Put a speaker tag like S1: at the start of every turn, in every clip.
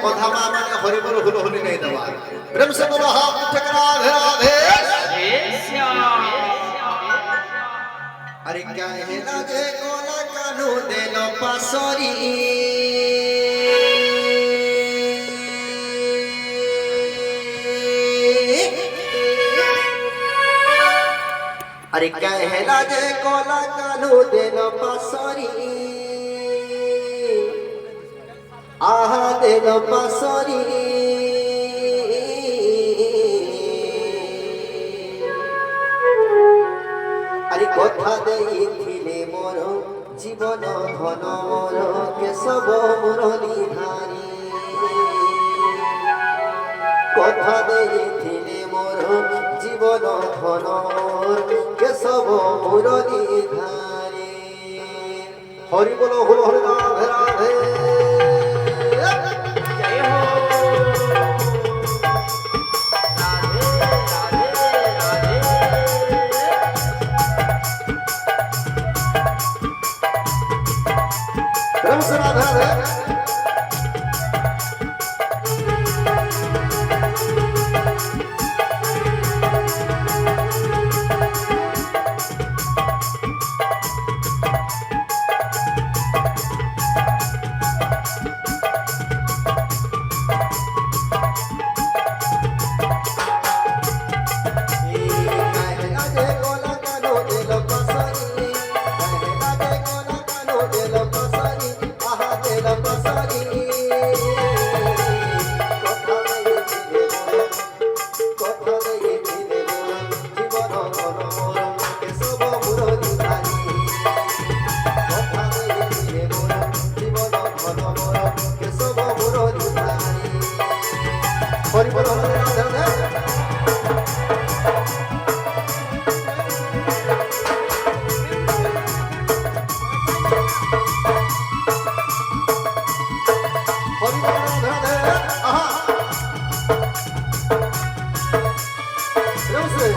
S1: কথা মা মানে হরি বল হুলো হুলি नहीं দেওয়া प्रेम से बोलो हाथ उठा कर राधे राधे अरे क्या है लागे कोला कानू देलो पासरी अरे क्या है लागे कोला कानू देलो पासरी आहा देलो पासरी अरे कथा देइथिले मोर जीवन धन मोर केशव मुरलीधारी कथा देइथिले मोर जीवन धन मोर केशव मुरलीधारी हरि बोलो हुलो हरि राधे राधे प्रेम से राधे राधे हरि बोलो राधे राधे हरि बोलो राधे राधे आहा प्रेम से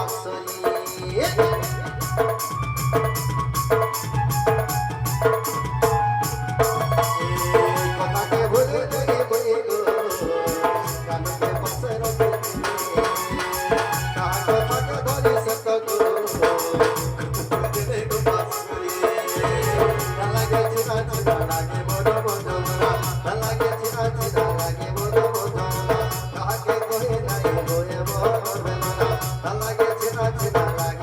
S1: বাঁশরি কথাকে ভুলে যাই বই গো কানকে পাশে রাখি কাকে পাকে ধরে সত গো দিলে গো বাঁশরি লাগে চিনা চিনা লাগে বড় বড় লাগে চিনা চিনা লাগে বড় বড় কাকে কহে নাই বয়ে বড় লাগে চিনা চিনা লাগে